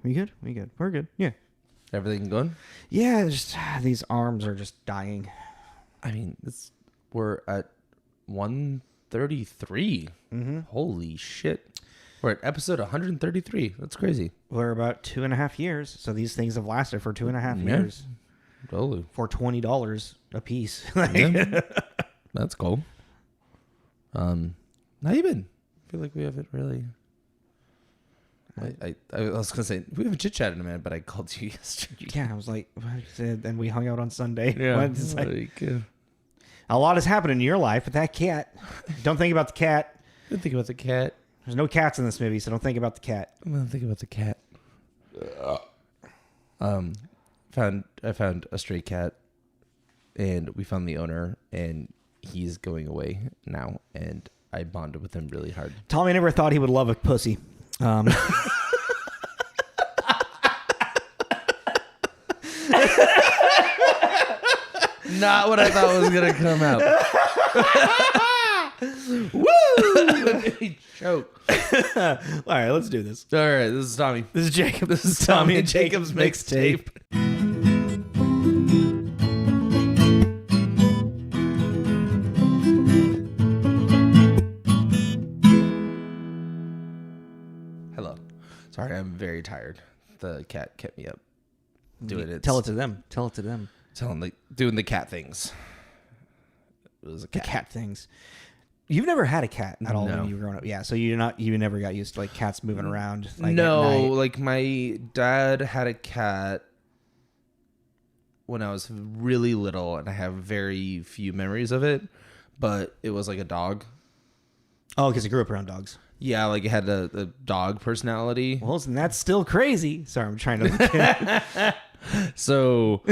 We good? We good. We're good. Yeah. Everything good? Yeah, just these arms are just dying. I mean, we're at 133. Mm-hmm. Holy shit. We're at episode 133. That's crazy. We're about 2.5 years, so these things have lasted for 2.5 years. Totally. For $20 a piece. Yeah. That's cool. How you been? I feel like we haven't really... I was going to say, we haven't chit-chatted in a minute, but I called you yesterday. Yeah, I was like, and we hung out on Sunday. Yeah. A lot has happened in your life, but that cat, don't think about the cat. Don't think about the cat. There's no cats in this movie, so don't think about the cat. I'm going to think about the cat. I found a stray cat, and we found the owner, and he's going away now, and I bonded with him really hard. Tommy never thought he would love a pussy. Not what I thought was going to come out. Woo! Choke. All right, let's do this. All right, this is Tommy. This is Jacob. This is Tommy and Jacob's mixtape. Hello. Sorry, I'm very tired. The cat kept me up doing it. Tell it to them. Tell it to them. Doing the cat things. It was a cat. The cat things. You've never had a cat at all No. when you were growing up. Yeah, so you never got used to like cats moving around. Like, no, at night. like my dad had a cat when I was really little, and I have very few memories of it, but it was like a dog. Oh, because you grew up around dogs. Yeah, like it had a dog personality. Well, and that's still crazy. Sorry, I'm trying to. So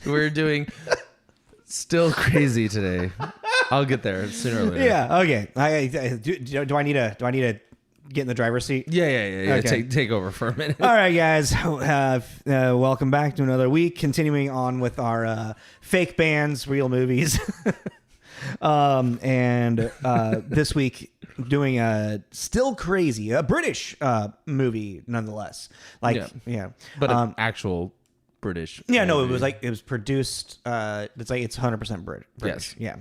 we're doing still crazy today. I'll get there sooner or later. Yeah. Okay. Do I need to get in the driver's seat? Yeah. Okay. Take over for a minute. All right, guys. Welcome back to another week. Continuing on with our fake bands, real movies. This week doing a still crazy, a British movie nonetheless. Like, yeah. But an actual British. Yeah, movie. no, it was produced. It's 100% British. Yes. Yeah.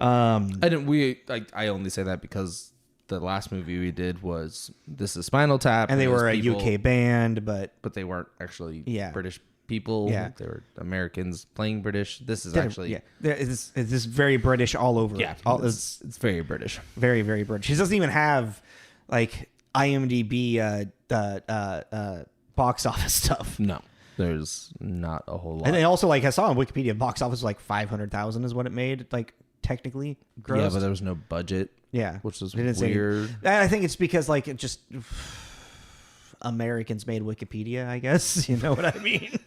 I only say that because the last movie we did was This is Spinal Tap, and they were a UK band, but they weren't actually Yeah. British people. Yeah. They were Americans playing British. This is actually it's very British all over. Yeah, it's very British. very, very British. He doesn't even have like IMDb box office stuff. No, there's not a whole lot. And they also, like, I saw on Wikipedia, box office was like 500,000 is what it made, like, technically grossed. Yeah, but there was no budget. Yeah, which was They didn't say weird. I think it's because, like, it just Americans made Wikipedia, I guess. You know what I mean?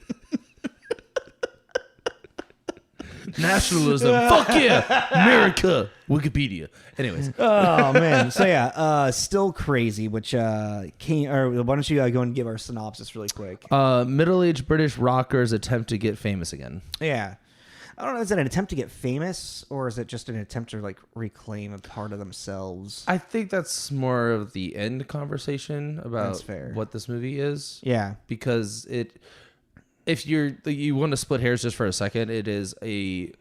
Nationalism. Fuck yeah. America. Wikipedia. Anyways. Oh, man. So, yeah, still crazy, which why don't you go and give our synopsis really quick? Middle-aged British rockers attempt to get famous again. Yeah. I don't know. Is it an attempt to get famous, or is it just an attempt to like reclaim a part of themselves? I think that's more of the end conversation about what this movie is. Yeah. Because if you want to split hairs just for a second, it is a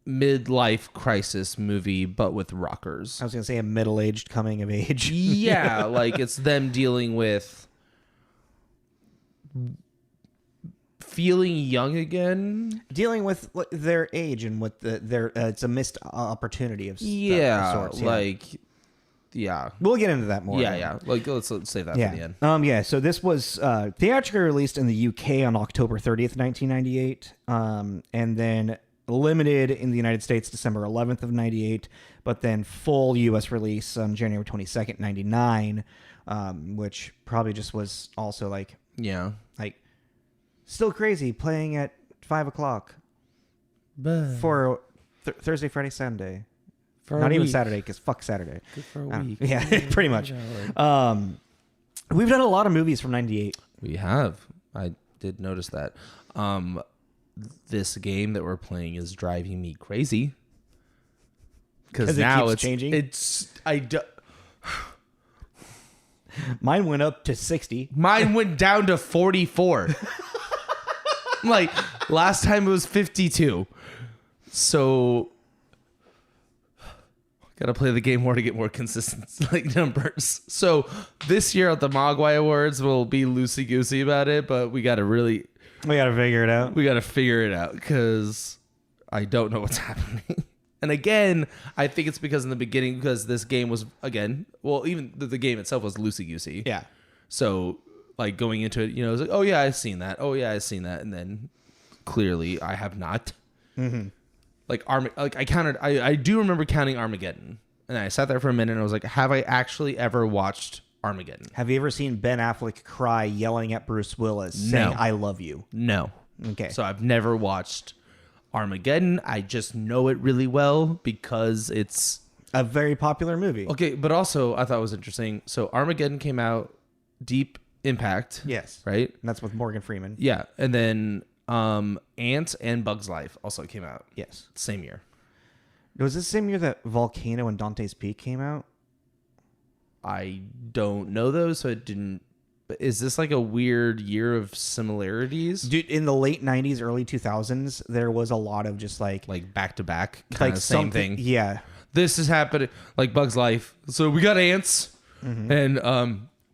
midlife crisis movie, but with rockers. I was going to say a middle-aged coming of age. Yeah. Like it's them dealing with feeling young again, dealing with their age and what their it's a missed opportunity of sorts. Yeah, we'll get into that more. Yeah. Like let's save that for the end. Yeah. So this was theatrically released in the UK on October 30th, 1998, and then limited in the United States December 11th of 98, but then full US release on January 22nd, 99, which probably just was also like still crazy playing at 5:00 for Thursday, Friday, Sunday. Not even Saturday, because fuck Saturday. Good for a week. Yeah, pretty much. We've done a lot of movies from 98. We have. I did notice that. This game that we're playing is driving me crazy. Because now it's changing. Mine went up to 60. Mine went down to 44. Like, last time it was 52. So, gotta play the game more to get more consistent like numbers. So, this year at the Mogwai Awards, we'll be loosey-goosey about it, but we gotta figure it out. We gotta figure it out, because I don't know what's happening. And again, I think it's because in the beginning, because this game was, again, well, even the game itself was loosey-goosey. Yeah. So, like, going into it, you know, it was like, oh, yeah, I've seen that. Oh, yeah, I've seen that. And then, clearly, I have not. Mm-hmm. Like, I do remember counting Armageddon. And I sat there for a minute and I was like, have I actually ever watched Armageddon? Have you ever seen Ben Affleck cry yelling at Bruce Willis saying, I love you? No. Okay. So, I've never watched Armageddon. I just know it really well because it's a very popular movie. Okay, but also I thought it was interesting. So Armageddon came out, Deep Impact. Yes. Right? And that's with Morgan Freeman. Yeah. And then Ant and Bug's Life also came out. Yes. Same year. Was this the same year that Volcano and Dante's Peak came out? I don't know those, so it didn't. But is this like a weird year of similarities? Dude, in the late 90s, early 2000s, there was a lot of just like back to back kind of same thing. Yeah. This is happening like Bug's Life. So we got ants, and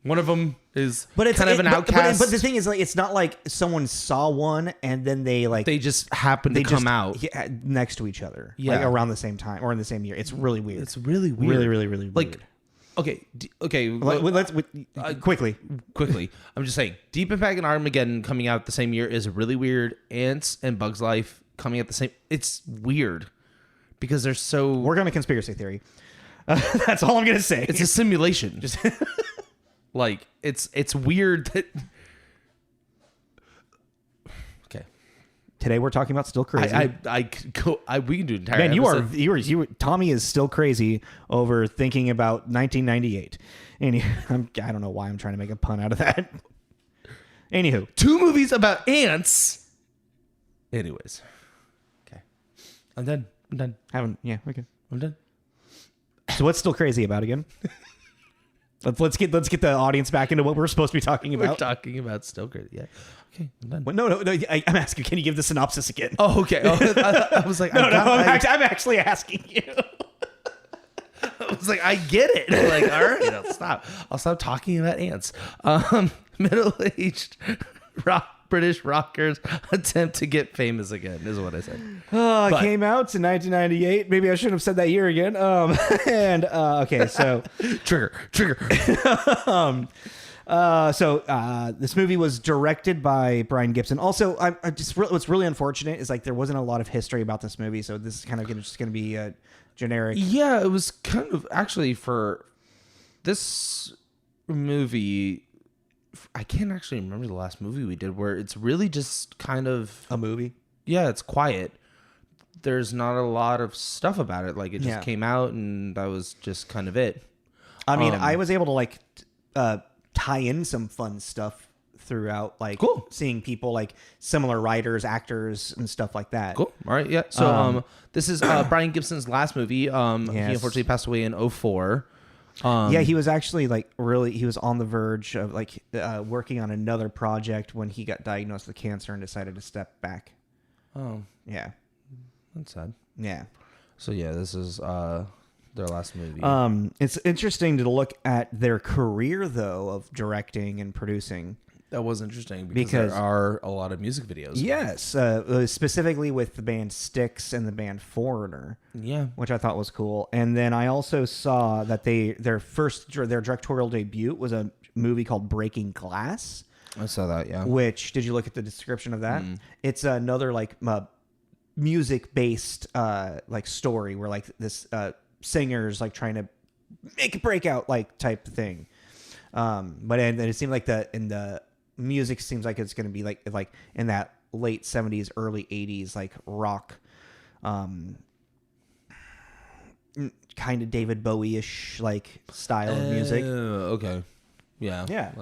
one of them is kind of an outcast. But the thing is, like, it's not like someone saw one and then they just happened to come out next to each other, yeah, like around the same time or in the same year. It's really weird. It's really weird. Really weird. Like, okay. Let's quickly. I'm just saying, Deep Impact and Armageddon coming out the same year is really weird. Ants and Bug's Life coming out the same. It's weird because they're so. We're going to conspiracy theory. That's all I'm going to say. It's a simulation. Just like it's weird that. Okay. Today we're talking about Still Crazy. We can do an entire. Man, episode. Tommy is still crazy over thinking about 1998. And I don't know why I'm trying to make a pun out of that. Anywho, 2 movies about ants. Anyways, okay, I'm done. Okay. I'm done. So what's Still Crazy about again? Let's get the audience back into what we're supposed to be talking about. We're talking about Still Crazy. Yeah. Okay, I'm done. Well, no. I'm asking. Can you give the synopsis again? Oh, okay. I was like, I'm actually asking you. I was like, I get it. I'm like, all right, I'll stop talking about ants. Middle-aged British rockers attempt to get famous again is what I said. It came out in 1998. Maybe I shouldn't have said that year again. Okay, so trigger. This movie was directed by Brian Gibson. Also, what's really unfortunate is like there wasn't a lot of history about this movie, so this is kind of just going to be a generic. Yeah, it was kind of actually for this movie. I can't actually remember the last movie we did where it's really just kind of a movie. Yeah, it's quiet. There's not a lot of stuff about it. Like it just came out and that was just kind of it. I mean, I was able to tie in some fun stuff throughout, like seeing people like similar writers, actors, and stuff like that. Cool. All right. Yeah. So this is Brian Gibson's last movie. He unfortunately passed away in 2004. He was actually he was on the verge of working on another project when he got diagnosed with cancer and decided to step back. Oh. Yeah. That's sad. Yeah. So yeah, this is their last movie. It's interesting to look at their career though of directing and producing. That was interesting because there are a lot of music videos. Yes, specifically with the band Styx and the band Foreigner. Yeah, which I thought was cool. And then I also saw that their directorial debut was a movie called Breaking Glass. I saw that. Yeah. Which, did you look at the description of that? It's another music based story where this singer's trying to make a breakout type thing. But it seemed like the music seems like it's going to be like in that late 70s, early 80s, rock, kind of David Bowie-ish style of music. Okay. Yeah. Yeah.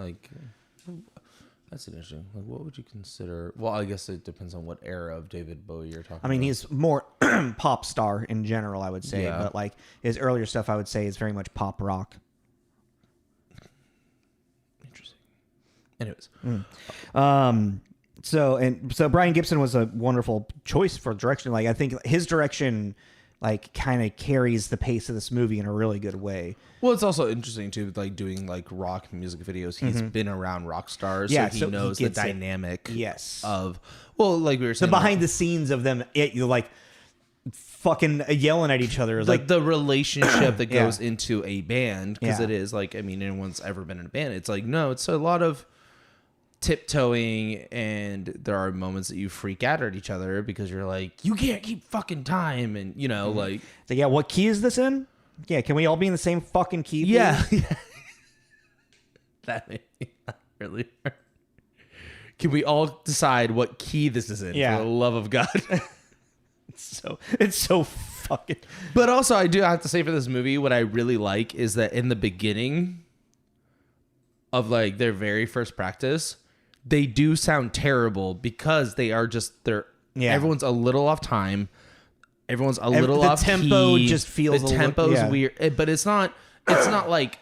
That's interesting. What would you consider? Well, I guess it depends on what era of David Bowie you're talking about. I mean, he's more pop star in general, I would say. Yeah. But his earlier stuff, I would say, is very much pop rock. Anyways. So Brian Gibson was a wonderful choice for direction. Like I think his direction like kind of carries the pace of this movie in a really good way. Well, it's also interesting too, like doing like rock music videos. He's been around rock stars, so he knows the dynamic. Yes. Of like we were saying, the behind the scenes of them, you're like fucking yelling at each other, like the relationship that goes into a band, because it is like, I mean, anyone's ever been in a band. It's like it's a lot of tiptoeing, and there are moments that you freak out at each other because you're like, you can't keep fucking time, and like so, yeah, what key is this in? Yeah, can we all be in the same fucking key? Yeah. That made me laugh really hard. Can we all decide what key this is in? Yeah. For the love of God. It's so fucking. But also, I do have to say for this movie, what I really like is that in the beginning of like their very first practice, they do sound terrible because they are just everyone's a little off time. Everyone's a little off key. The tempo just feels the tempo's weird, but it's not like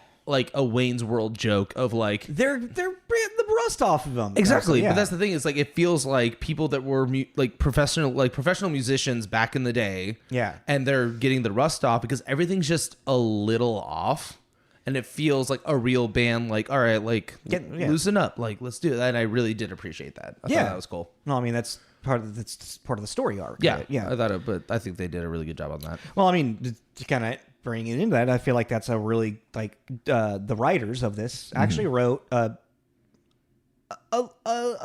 a Wayne's World joke of like they're bringing the rust off of them. Exactly, but that's the thing. Is like it feels like people that were professional musicians back in the day. Yeah, and they're getting the rust off because everything's just a little off, and it feels like a real band. Like, all right, like loosen up, like let's do that. And I really did appreciate that. I thought that was cool. No, I mean that's part of the story arc. Yeah, right? Yeah. I thought it, but I think they did a really good job on that. Well, I mean, to kind of bring it into that, I feel like that's a really like the writers of this actually wrote a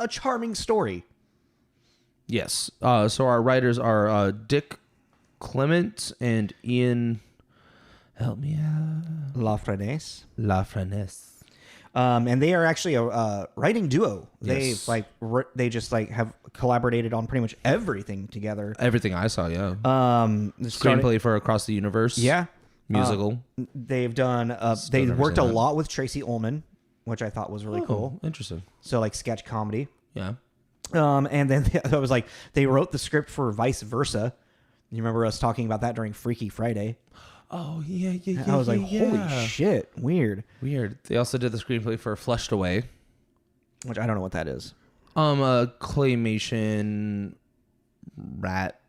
charming story. Yes. So our writers are Dick Clement and Ian. Help me out. La Frenais. And they are actually a writing duo. They they just like have collaborated on pretty much everything together. Everything I saw, yeah. The screenplay for Across the Universe. Yeah. Musical. They've done. They worked a lot with Tracy Ullman, which I thought was really cool. Interesting. So like sketch comedy. Yeah. And then I was like, they wrote the script for Vice Versa. You remember us talking about that during Freaky Friday? Oh yeah. I was like, holy shit, weird. They also did the screenplay for Flushed Away, which I don't know what that is. A claymation rat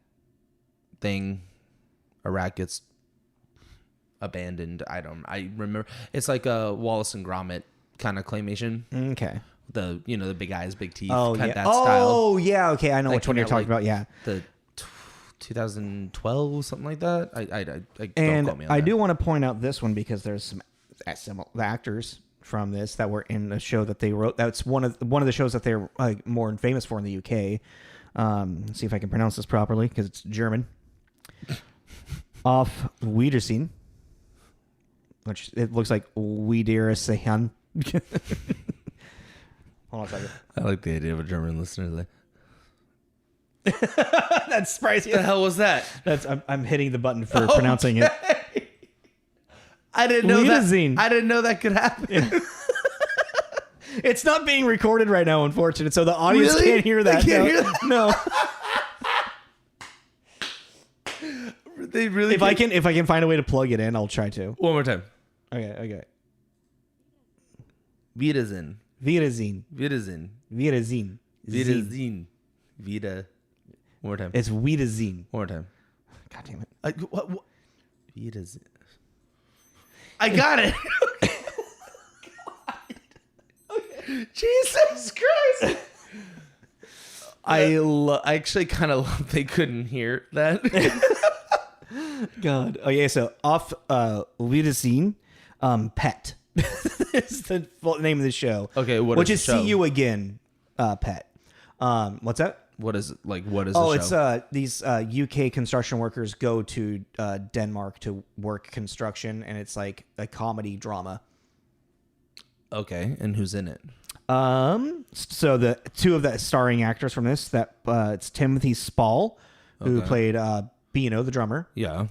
thing. A rat gets abandoned. I remember. It's like a Wallace and Gromit kind of claymation. Okay. The the big eyes, big teeth. Oh kind yeah. of that style. Oh yeah. Okay, I know which one you're talking about. Yeah. The 2012, something like that. I and don't quote me on I that. do want to point out this one because there's some actors from this that were in a show that they wrote. That's one of the shows that they're like more famous for in the UK. Let's see if I can pronounce this properly because it's German. Auf Wiedersehen, which it looks like Wiedersehen. Hold on a second. I like the idea of a German listener. Like, that's surprising. What the hell was that? I'm hitting the button for pronouncing it. I didn't know that. I didn't know that could happen. Yeah. It's not being recorded right now, unfortunately, so the audience can't hear that. They can't hear that? No. They really. If I can find a way to plug it in, I'll try to. One more time. Okay. Wiedersehen. Wiedersehen. Wiedersehen. Wiedersehen. Wiedersehen. Wieder. One more time. It's Wiedersehen. One more time. God damn it. What? Wiedersehen. I got it. Okay. Jesus Christ. I actually kind of love they couldn't hear that. God. Oh yeah. So off Wiedersehen, Pet. It's the full name of the show. Okay. Which is See You Again, Pet. What's that? What is it? Like, what is the show? It's these UK construction workers go to Denmark to work construction, and it's like a comedy drama. Okay, and who's in it? So the two of the starring actors from this, that it's Timothy Spall, who played Beano, the drummer. Yeah.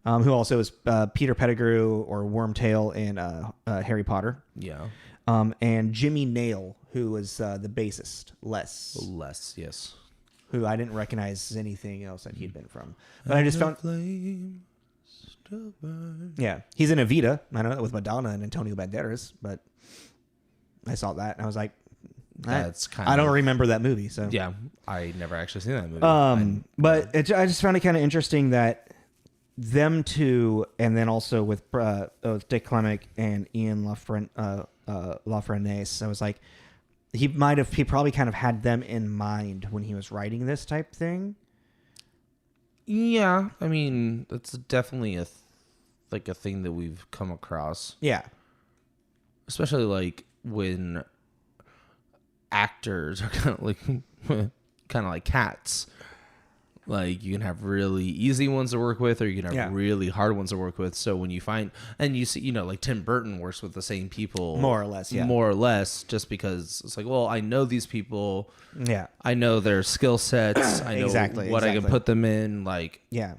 Who also is Peter Pettigrew or Wormtail in Harry Potter. Yeah. And Jimmy Nail, who was the bassist, Les, yes. Who I didn't recognize as anything else that he'd been from. But I just found... Yeah. He's in Evita. I know that with Madonna and Antonio Banderas, but I saw that and I was like, That's kind I of... don't remember that movie, so Yeah, I never actually seen that movie. But I just found it kind of interesting that them two, and then also with Dick Clement and Ian Lafreniere, I was like, he probably kind of had them in mind when he was writing this type thing. Yeah, I mean, that's definitely a thing that we've come across. Yeah. Especially like when actors are kind of like cats. Like, you can have really easy ones to work with, or you can have really hard ones to work with. So when you find, and you see, like Tim Burton works with the same people, More or less, yeah. more or less, just because it's like, well, I know these people. Yeah. I know their skill sets. I know what I can put them in. Like, yeah.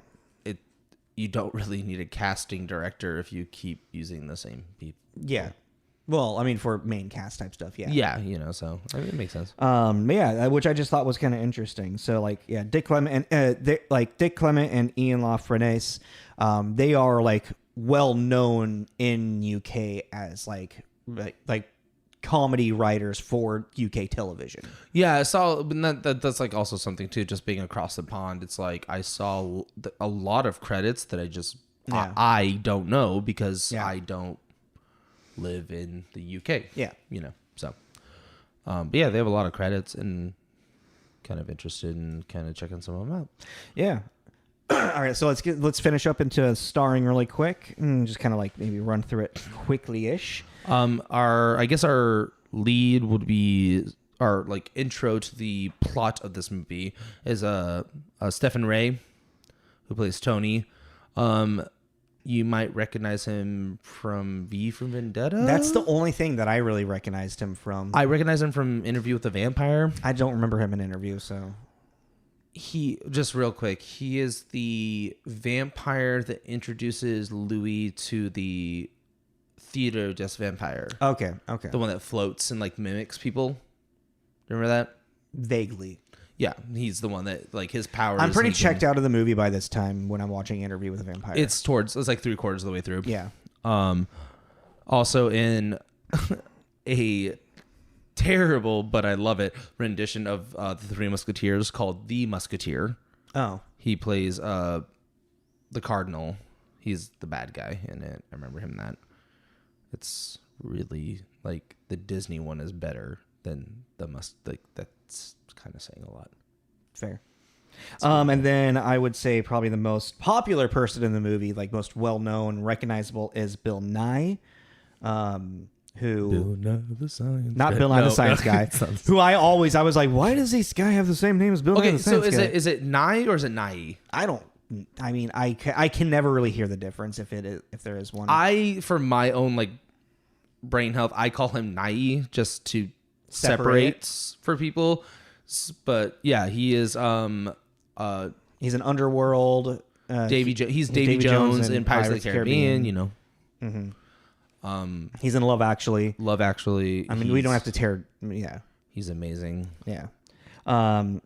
You don't really need a casting director if you keep using the same people. Yeah. Well, I mean, for main cast type stuff, yeah. Yeah, so I mean, it makes sense. Which I just thought was kind of interesting. So, like, yeah, Dick Clement and Dick Clement and Ian Lafreniere, they are like well known in UK as like comedy writers for UK television. Yeah, I saw, but that's like also something too. Just being across the pond, it's like I saw a lot of credits that I don't know because I don't live in the UK. Yeah. So but yeah, they have a lot of credits, and kind of interested in kind of checking some of them out. Yeah. All right, so let's finish up into starring really quick and just kind of like maybe run through it quickly-ish. Our lead would be our like intro to the plot of this movie is Stephen Ray, who plays Tony. You might recognize him from V for Vendetta. That's the only thing that I really recognized him from. I recognize him from Interview with the Vampire. I don't remember him in Interview, so... He, just real quick, he is the vampire that introduces Louis to the Theater des Vampire. Okay. The one that floats and like mimics people. Remember that? Vaguely. Yeah, he's the one that, like, his power. I'm pretty checked out of the movie by this time when I'm watching Interview with a Vampire. It's like 3/4 of the way through. Yeah. Also in a terrible, but I love it, rendition of the Three Musketeers called The Musketeer. Oh. He plays the Cardinal. He's the bad guy in it. I remember him that. It's really, like, the Disney one is better than that's kind of saying a lot. Fair. And then I would say probably the most popular person in the movie, like most well-known, recognizable, is Bill Nighy, who... Bill Nye the Science Not Bill Nye the Science Guy, who I was like, why does this guy have the same name as Bill Nye the Science Guy? Is it Nighy or is it Nighy? I can never really hear the difference if there is one. For my own, like, brain health, I call him Nighy just to separate for people. But yeah, he is... he's an underworld. He's Davy Jones in Pirates of the Caribbean, you know. Mm-hmm. He's in Love Actually. I mean, we don't have to tear. Yeah. He's amazing. Yeah. I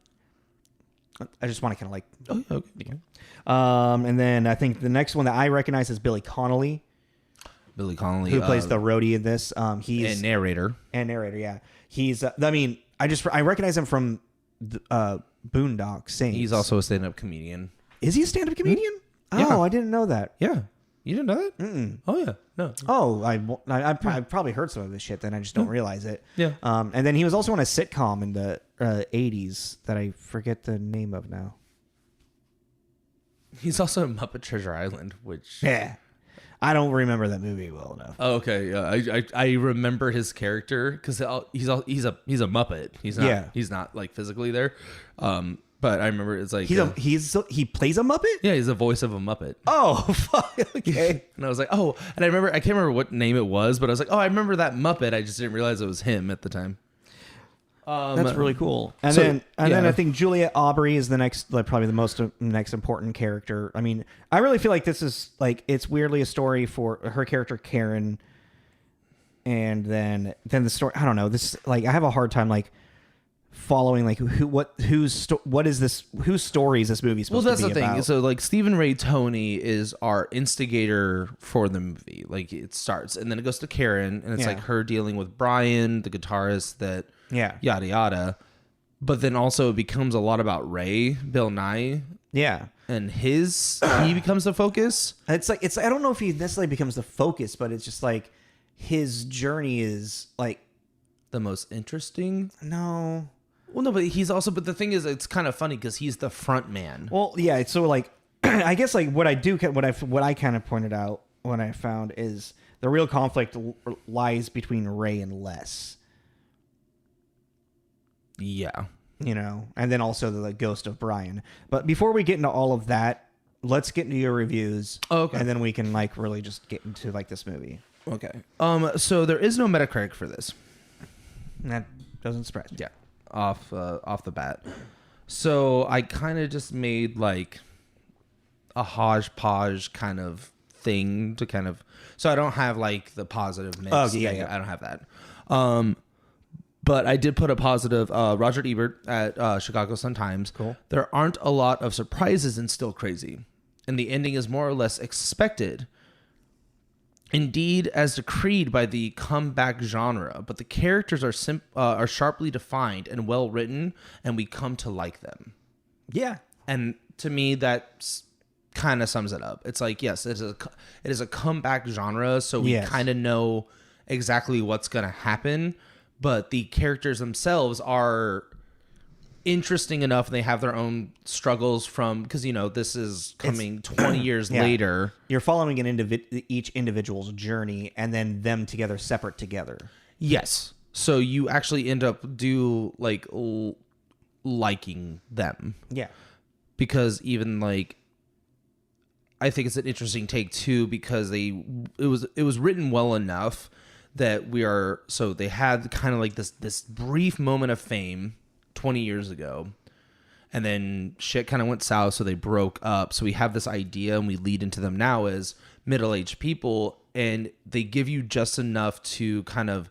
just want to kind of like. Oh, okay. And then I think the next one that I recognize is Billy Connolly. Billy Connolly, who plays the roadie in this. He's and narrator. Yeah. He's. I recognize him from Boondock Saints. He's also a stand-up comedian. Is he a stand-up comedian? Yeah. Oh, I didn't know that. Yeah. You didn't know that? Mm-mm. Oh, yeah. No. Oh, I've probably heard some of his shit, then I just don't realize it. Yeah. And then he was also on a sitcom in the 80s that I forget the name of now. He's also in Muppet Treasure Island, which... Yeah. I don't remember that movie well enough. Oh, okay. Yeah. I remember his character because he's a Muppet. He's not like physically there. But I remember it's like he plays a Muppet? Yeah, he's the voice of a Muppet. Oh, fuck. Okay. And I was like, oh, and I can't remember what name it was, but I was like, oh, I remember that Muppet. I just didn't realize it was him at the time. That's really cool. And then I think Juliet Aubrey is the next, like, probably the most next important character. I mean, I really feel like this is like, it's weirdly a story for her character Karen, and then the story. I don't know. This, like, I have a hard time like following like what is this, whose story is this movie supposed to be about? Well, that's the thing. So like Stephen Ray Toney is our instigator for the movie. Like it starts and then it goes to Karen and it's like her dealing with Brian, the guitarist, that yada yada. But then also it becomes a lot about Ray, Bill Nighy. Yeah. And he becomes the focus. I don't know if he necessarily becomes the focus, but it's just like his journey is like the most interesting. No. Well, no, but the thing is, it's kind of funny because he's the front man. Well, yeah. So like, I guess like what I kind of pointed out, what I found is the real conflict lies between Ray and Les. Yeah. You know, and then also the ghost of Brian. But before we get into all of that, let's get into your reviews. Oh, okay. And then we can like really just get into like this movie. Okay. So there is no Metacritic for this. That doesn't surprise me. Yeah. Off the bat. So I kind of just made like a hodgepodge kind of thing to kind of, so I don't have like the positive mix. Oh, yeah. I don't have that. But I did put a positive, Roger Ebert at Chicago Sun-Times. Cool. There aren't a lot of surprises in Still Crazy, and the ending is more or less expected. Indeed, as decreed by the comeback genre, but the characters are sharply defined and well written, and we come to like them. Yeah. And to me, that kind of sums it up. It's like, yes, it is a comeback genre, so we kind of know exactly what's going to happen. But the characters themselves are interesting enough, and they have their own struggles from, because, you know, this is coming 20 years later. You're following each individual's journey and then them together, separate together. Yes. So you actually end up liking them. Yeah. Because even like, I think it's an interesting take too, because it was written well enough that they had kind of like this brief moment of fame 20 years ago, and then shit kind of went south, so they broke up. So we have this idea and we lead into them now as middle-aged people, and they give you just enough to kind of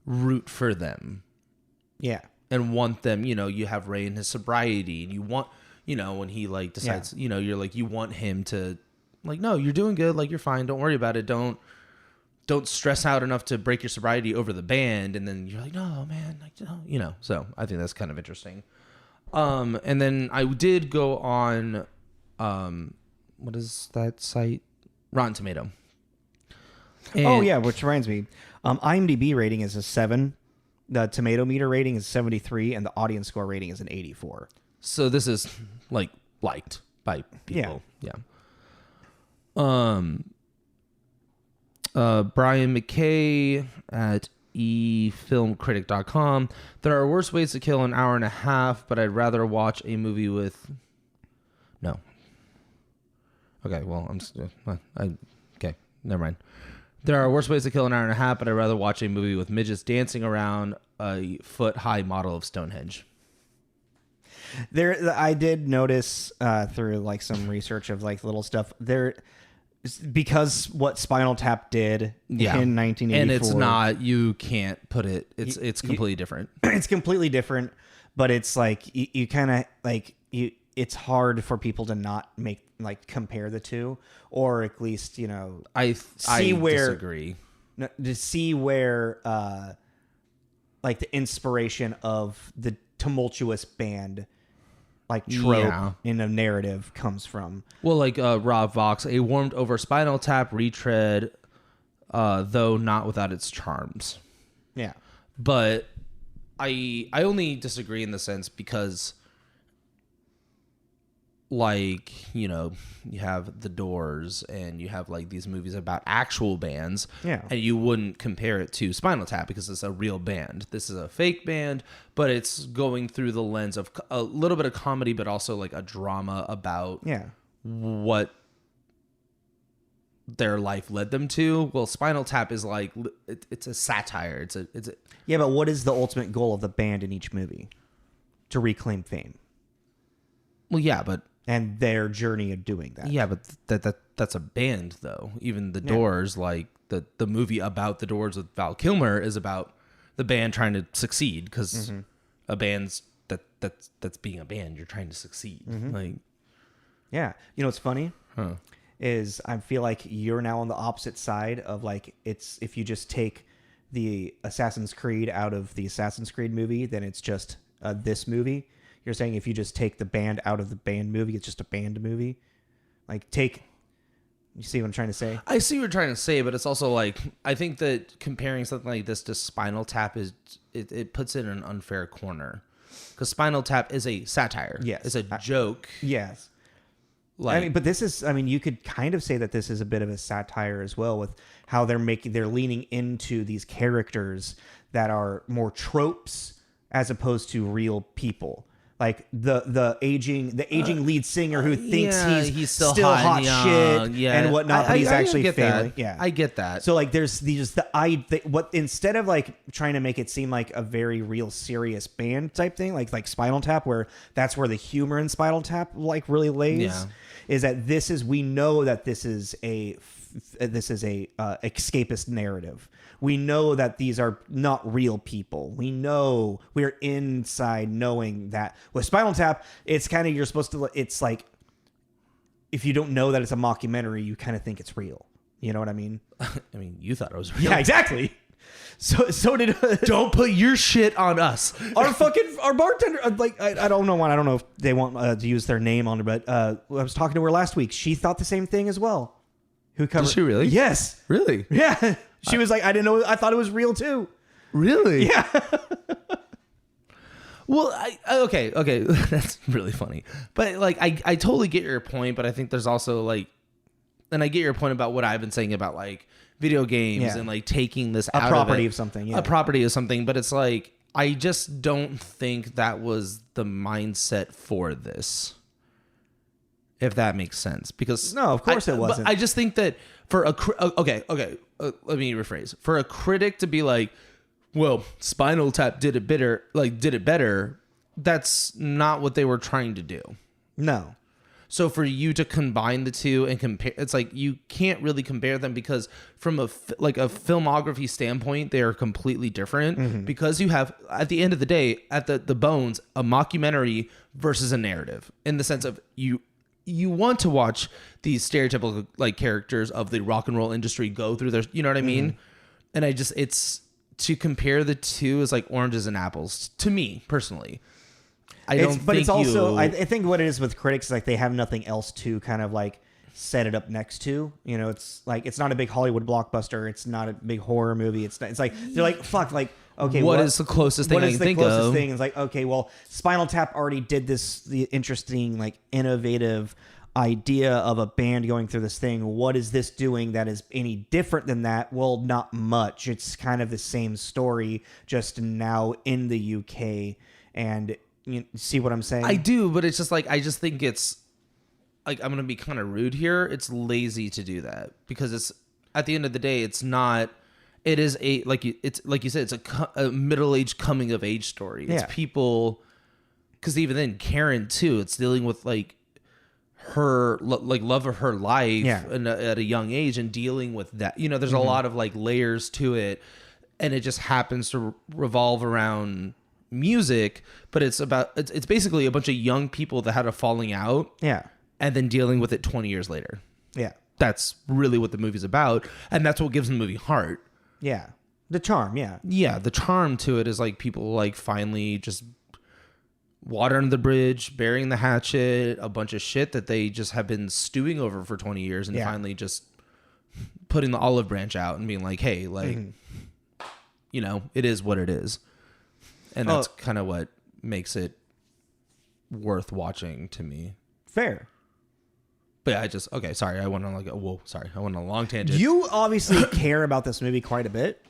root for them. Yeah. And want them, you know, you have Ray in his sobriety, and you want, you know, when he like decides, you know, you're like, you want him to like, no, you're doing good, like you're fine, don't worry about it, don't stress out enough to break your sobriety over the band. And then you're like, no, man, like, you know. So I think that's kind of interesting. And then I did go on, what is that site? Rotten Tomato. And which reminds me, IMDb rating is a 7. The tomato meter rating is 73, and the audience score rating is an 84. So this is like liked by people. Yeah. Brian McKay at efilmcritic.com. There are worse ways to kill an hour and a half, but I'd rather watch a movie with... No. Okay, well, okay, never mind. There are worse ways to kill an hour and a half, but I'd rather watch a movie with midgets dancing around a foot-high model of Stonehenge. I did notice through like some research of like little stuff there... Because what Spinal Tap did in 1984, and it's not, you can't put it. It's completely different. It's completely different, but it's like you kind of like you. It's hard for people to not compare the two, or at least, you know, I disagree. To see where like the inspiration of the tumultuous band like trope in a narrative comes from. Well, like Rob Vox, a warmed over Spinal Tap retread, though not without its charms. Yeah. But I only disagree in the sense because, like, you know, you have The Doors and you have like these movies about actual bands, and you wouldn't compare it to Spinal Tap because it's a real band. This is a fake band, but it's going through the lens of a little bit of comedy, but also like a drama about what their life led them to. Well, Spinal Tap is like, it's a satire. It's a but what is the ultimate goal of the band in each movie? To reclaim fame. Well, yeah, but... And their journey of doing that. Yeah, but that's a band, though. Even The Doors, like the movie about The Doors with Val Kilmer is about the band trying to succeed because a band's that's being a band. You're trying to succeed. Like, Yeah. You know what's funny? huh? Is I feel like you're now on the opposite side of like, it's if you just take the Assassin's Creed out of the Assassin's Creed movie, then it's just this movie. You're saying if you just take the band out of the band movie, it's just a band movie. Like you see what I'm trying to say? I see what you're trying to say, but it's also like, I think that comparing something like this to Spinal Tap it puts it in an unfair corner, because Spinal Tap is a satire. Yes. It's a joke. Yes. Like, I mean, but this is, I mean, you could kind of say that this is a bit of a satire as well, with how they're leaning into these characters that are more tropes as opposed to real people. Like the aging lead singer who thinks he's still hot shit and whatnot, but he's actually failing. That. Yeah, I get that. So like, there's what instead of like trying to make it seem like a very real serious band type thing, like Spinal Tap, where that's where the humor in Spinal Tap like really lays, is that we know that this is a escapist narrative. We know that these are not real people. We know we're inside knowing that. With Spinal Tap, it's kind of, it's like, if you don't know that it's a mockumentary, you kind of think it's real. You know what I mean? I mean, you thought it was real. Yeah, exactly. So did don't put your shit on us. Our bartender, like, I don't know I don't know if they want to use their name on it, but I was talking to her last week. She thought the same thing as well. Who covered? Did she really? Yes. Really? Yeah. She was like, I didn't know. I thought it was real too. Really? Yeah. Well, okay. That's really funny. But like, I totally get your point, but I think there's also like, and I get your point about what I've been saying about like video games and like taking this out property of something. Yeah. A property of something. But it's like, I just don't think that was the mindset for this. If that makes sense, because no, of course it wasn't. But I just think that for let me rephrase. For a critic to be like, "Well, Spinal Tap did it better," that's not what they were trying to do. No. So for you to combine the two and compare, it's like you can't really compare them, because from a filmography standpoint, they are completely different. Because you have, at the end of the day, at the bones, a mockumentary versus a narrative, in the sense of you want to watch these stereotypical like characters of the rock and roll industry go through their, you know what I mean? And it's to compare the two is like oranges and apples to me personally. I think what it is with critics is like they have nothing else to kind of like set it up next to. You know, it's like, it's not a big Hollywood blockbuster. It's not a big horror movie. It's like they're like, fuck, like, okay, what is the closest thing I can think of? What is the closest thing? It's like, okay, well, Spinal Tap already did the interesting, like, innovative idea of a band going through this thing. What is this doing that is any different than that? Well, not much. It's kind of the same story, just now in the UK. And you see what I'm saying? I do, but it's just like, I just think it's like, I'm going to be kind of rude here. It's lazy to do that, because it's, at the end of the day, it's not. It is like you said, it's a middle-aged coming of age story. It's people, because even then, Karen too. It's dealing with like her like love of her life at a young age, and dealing with that. You know, there's a lot of like layers to it, and it just happens to revolve around music. But it's basically a bunch of young people that had a falling out, and then dealing with it 20 years later. Yeah, that's really what the movie's about, and that's what gives the movie heart. Yeah. The charm, Yeah, the charm to it is like people like finally just water under the bridge, burying the hatchet, a bunch of shit that they just have been stewing over for 20 years, and finally just putting the olive branch out and being like, hey, like, you know, it is what it is. And that's kind of what makes it worth watching to me. Fair. But yeah, sorry. I went on a long tangent. You obviously care about this movie quite a bit.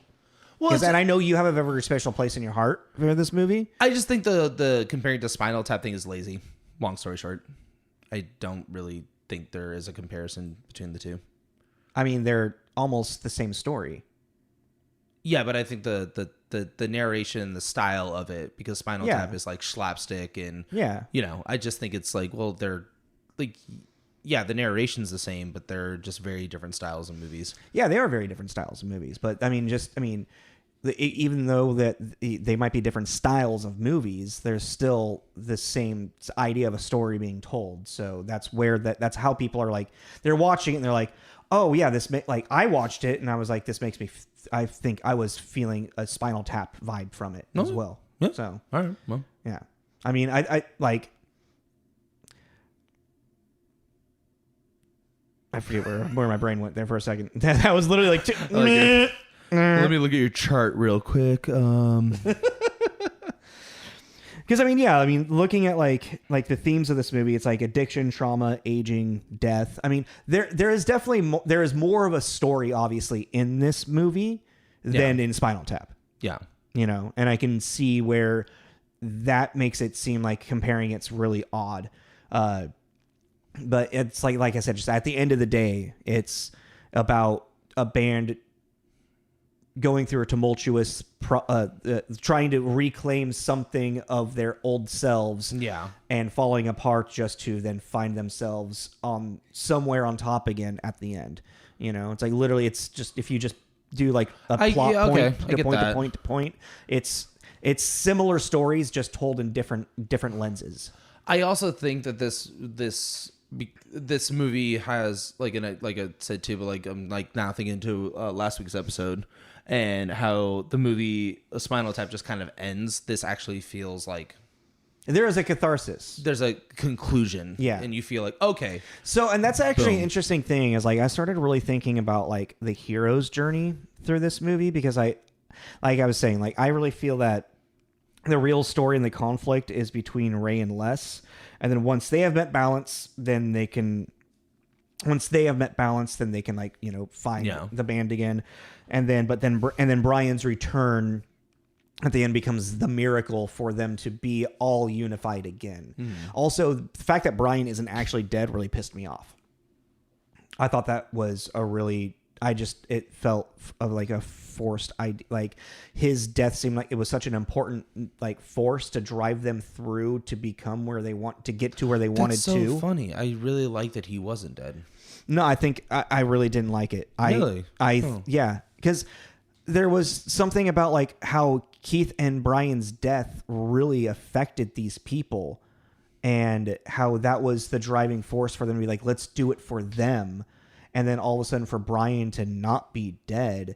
Well, and I know you have a very special place in your heart for this movie. I just think the comparing to Spinal Tap thing is lazy. Long story short, I don't really think there is a comparison between the two. I mean, they're almost the same story. Yeah, but I think the narration, the style of it, because Spinal Tap is like slapstick and you know, I just think it's like, well, they're like. Yeah, the narration's the same, but they're just very different styles of movies. Yeah, they are very different styles of movies. But I mean, even though that they might be different styles of movies, there's still the same idea of a story being told. So that's where that's how people are like, they're watching it and they're like, oh yeah, like I watched it and I was like, this makes me, I think I was feeling a Spinal Tap vibe from it as well. Yeah. So, all right. Well, yeah. I mean, I like, I forget where my brain went there for a second. That was literally like, let me look at your chart real quick. Because I mean, looking at like the themes of this movie, it's like addiction, trauma, aging, death. I mean, there is definitely there is more of a story, obviously, in this movie than in Spinal Tap. Yeah, and I can see where that makes it seem like comparing it's really odd. But it's like I said, just at the end of the day, it's about a band going through a tumultuous, trying to reclaim something of their old selves, and falling apart just to then find themselves on somewhere on top again at the end. It's like literally, it's just if you just do like a plot point to point, it's similar stories just told in different lenses. I also think that this movie has like I said too, but like now thinking to last week's episode. And how the movie Spinal Tap just kind of ends. This actually feels like there is a catharsis. There's a conclusion. Yeah. And you feel like, okay. So, and that's actually an interesting thing is like I started really thinking about like the hero's journey through this movie because like I was saying, like I really feel that the real story and the conflict is between Ray and Les. And then once they have met balance, then they can find the band again. And then Brian's return at the end becomes the miracle for them to be all unified again. Also, the fact that Brian isn't actually dead really pissed me off. I thought that was it felt like a forced idea. Like his death seemed like it was such an important like force to drive them through to become where they want to get to where they wanted to. That's so funny. I really like that he wasn't dead. No, I think I really didn't like it. Yeah, because there was something about like how Keith and Brian's death really affected these people and how that was the driving force for them to be like, let's do it for them. And then all of a sudden for Brian to not be dead.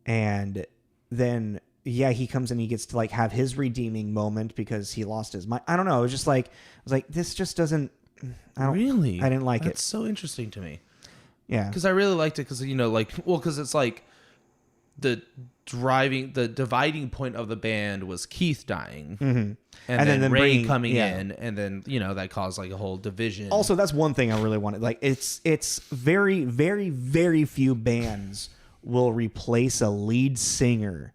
And then, he comes and he gets to like have his redeeming moment because he lost his mind. I don't know. It was just like, this just doesn't, Really? I didn't like it. That's so interesting to me. Yeah. Because I really liked it because, because it's like the dividing point of the band was Keith dying. Mm-hmm. And then Ray coming in. And then, that caused like a whole division. Also, that's one thing I really wanted. Like, it's very, very, very few bands will replace a lead singer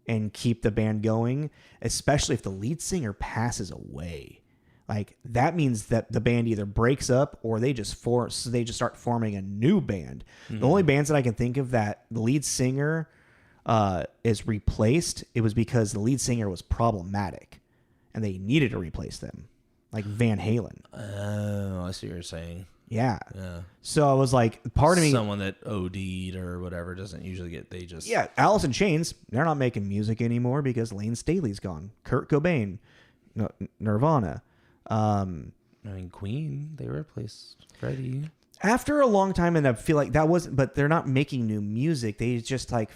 and keep the band going, especially if the lead singer passes away. Like that means that the band either breaks up or they just start forming a new band. Mm-hmm. The only bands that I can think of that the lead singer is replaced, it was because the lead singer was problematic and they needed to replace them, like Van Halen. Oh, I see what you're saying. Yeah. So I was like, part of me, someone that OD'd or whatever doesn't usually get. Alice in Chains, they're not making music anymore because Lane Staley's gone. Kurt Cobain, Nirvana. Queen, they replaced Freddie after a long time, and I feel like that wasn't, but they're not making new music. They just like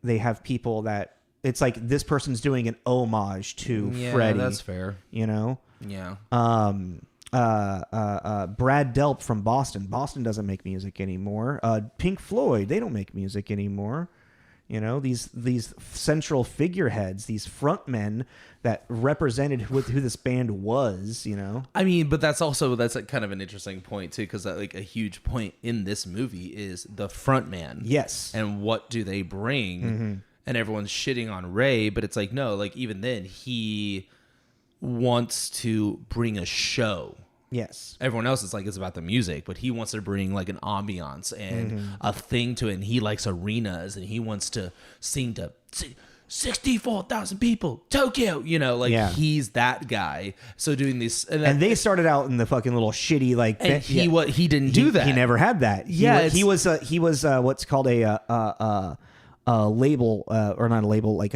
they have people that it's like this person's doing an homage to Freddie. That's fair. Yeah. Brad Delp from Boston. Boston doesn't make music anymore. Pink Floyd, they don't make music anymore. These central figureheads, these frontmen that represented who this band was, I mean, but that's like kind of an interesting point too, because like a huge point in this movie is the frontman. Yes. And what do they bring? Mm-hmm. And everyone's shitting on Ray, but it's like, no, like even then he wants to bring a show. Yes. Everyone else is like, it's about the music, but he wants to bring like an ambiance and a thing to it. And he likes arenas and he wants to sing to 64,000 people, Tokyo, he's that guy. So doing this. And they started out in the fucking little shitty, like, and he didn't do that. He never had that. Yeah. He was what's called a label, or not a label, like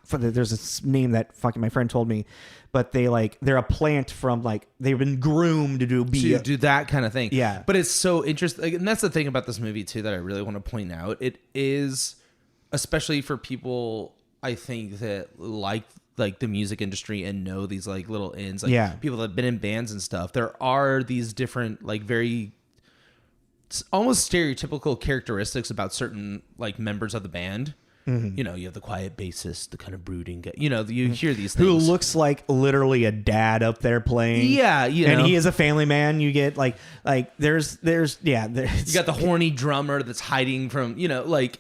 there's this name that fucking my friend told me, but they're a plant from like they've been groomed to do that kind of thing. Yeah. But it's so interesting, and that's the thing about this movie too that I really want to point out. It is, especially for people I think that like the music industry and know these like little ins, like people that have been in bands and stuff. There are these different like very almost stereotypical characteristics about certain like members of the band. Mm-hmm. You know, you have the quiet bassist, the kind of brooding guy. You know, you hear these things. Who looks like literally a dad up there playing. Yeah, and he is a family man. You get like there's you got the horny drummer that's hiding from, you know, like,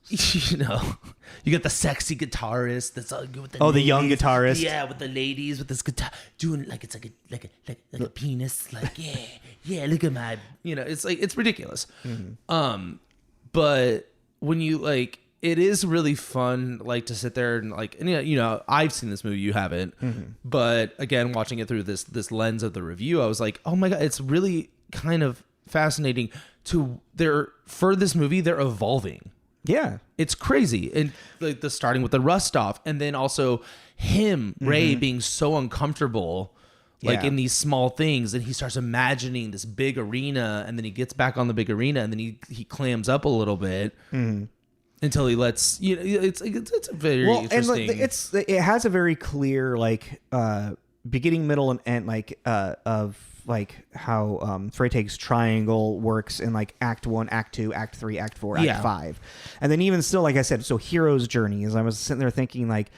you know, you got the sexy guitarist that's with the ladies. The young guitarist. Yeah, with the ladies with this guitar doing like it's like a penis, like yeah, look at my, you know, it's like it's ridiculous. Mm-hmm. But when you like, it is really fun, like to sit there and like, and you know, I've seen this movie, you haven't, but again, watching it through this lens of the review, I was like, oh my god, it's really kind of fascinating for this movie, they're evolving. Yeah, it's crazy, and like the starting with the rust off, and then also him, Ray, being so uncomfortable, like in these small things, and he starts imagining this big arena, and then he gets back on the big arena, and then he clams up a little bit until he lets, you know, it's a very interesting. And like, it has a very clear like beginning, middle, and end, like of like how Freytag's triangle works in like Act 1, Act 2, Act 3, Act 4, Act 5. And then even still, like I said, so hero's journey, as I was sitting there thinking like,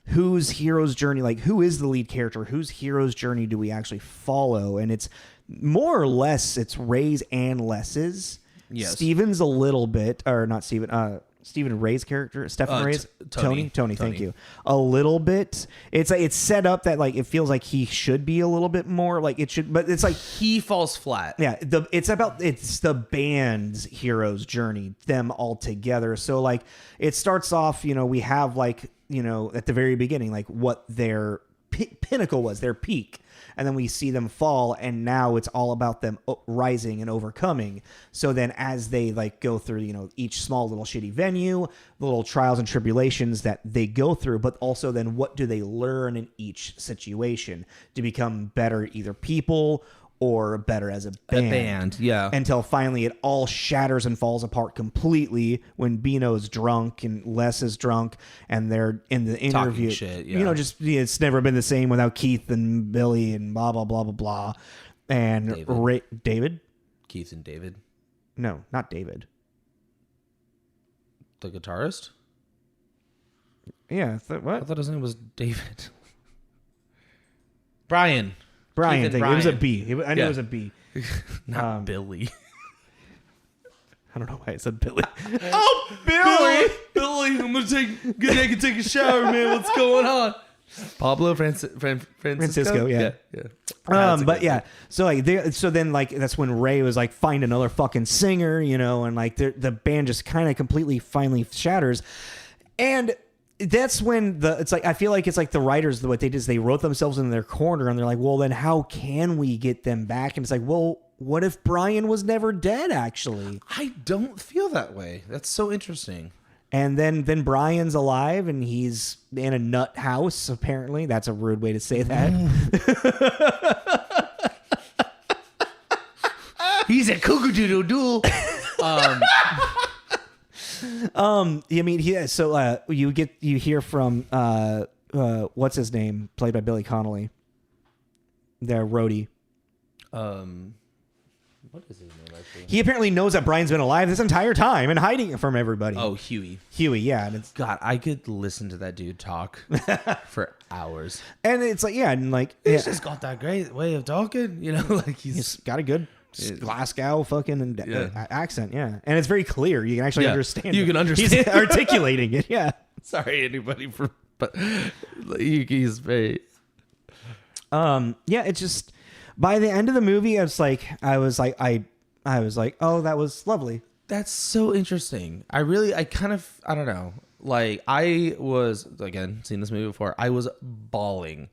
whose hero's journey, like who is the lead character? Whose hero's journey do we actually follow? And it's more or less, it's Ray's and Les's. Yes. Steven's a little bit, or not Steven, Stephen Ray's character, Stephen Ray's, Tony, thank you. A little bit. It's like it's set up that like it feels like he should be a little bit more like it should, but it's like he falls flat. Yeah, it's the band's hero's journey, them all together. So like it starts off, you know, we have like, you know, at the very beginning, like what their pinnacle was, their peak. And then we see them fall, and now it's all about them rising and overcoming. So then as they like go through, you know, each small little shitty venue, the little trials and tribulations that they go through, but also then what do they learn in each situation to become better either people or better as a band. Yeah. Until finally it all shatters and falls apart completely when Bino's drunk and Les is drunk and they're in the interview. Talking shit, yeah. You know, just it's never been the same without Keith and Billy and blah, blah, blah, blah, blah. And David? Keith and David? No, not David. The guitarist? Yeah. What? I thought his name was David. Brian. It was a B. I knew it was a B. Not Billy. I don't know why I said Billy. Oh, Billy! I'm gonna take a shower, man. What's going on? Pablo Francisco. Yeah. But yeah, so like then like that's when Ray was like, find another fucking singer, you know, and like the band just kind of completely finally shatters, and that's when it's like I feel like it's like the writers, what they did is they wrote themselves in their corner, and they're like, well, then how can we get them back? And it's like, well, what if Brian was never dead? Actually, I don't feel that way. That's so interesting. And then Brian's alive, and he's in a nut house. Apparently, that's a rude way to say that. He's a cuckoo doodle doo. I mean, so you hear from what's his name, played by Billy Connolly, the roadie. What is his name actually? He apparently knows that Brian's been alive this entire time and hiding it from everybody. Oh, Huey, yeah. And God, I could listen to that dude talk for hours. And it's like, yeah, and like he's just got that great way of talking, you know, like he's got a good Glasgow fucking accent, yeah, and it's very clear. You can actually understand. You can understand. He's articulating it. Yeah. Sorry, anybody but he's very. Yeah, it's just by the end of the movie, I was like, oh, that was lovely. That's so interesting. I don't know. Like I was again seen this movie before. I was bawling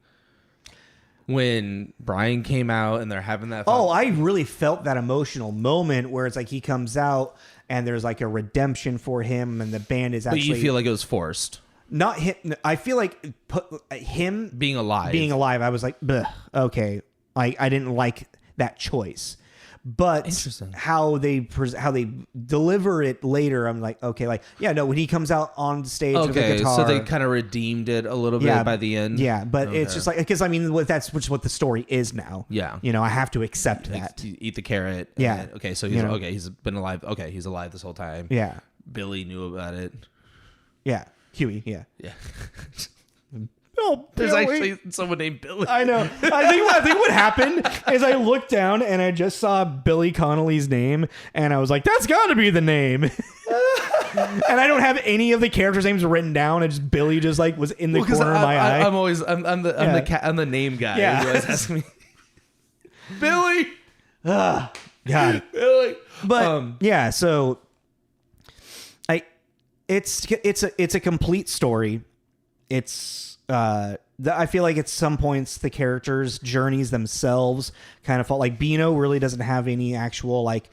when Brian came out and they're having that. Oh, I really felt that emotional moment where it's like he comes out and there's like a redemption for him, and the band is But actually you feel like it was forced. not him. I feel like him Being alive. I was like, bleh, okay, I didn't like that choice. But Interesting. how they deliver it later, I'm like, okay, like, yeah, no, when he comes out on stage with a guitar, so they kind of redeemed it a little bit by the end. Yeah, but it's just like, because I mean, that's what the story is now. Yeah. You know, I have to accept that. You eat the carrot. Yeah. Okay, so he's he's been alive. Okay, he's alive this whole time. Yeah. Billy knew about it. Yeah. Huey. Yeah. Yeah. Oh, There's Billy. actually someone named Billy. I know. I think what happened is I looked down and I just saw Billy Connolly's name, and I was like, "That's got to be the name." And I don't have any of the characters' names written down. It's just Billy just like was in the corner of my eye. I'm the name guy. Yeah. You always ask me, Billy. God. Billy. But yeah, so it's a complete story. It's I feel like at some points the characters' journeys themselves kind of felt like Beano really doesn't have any actual like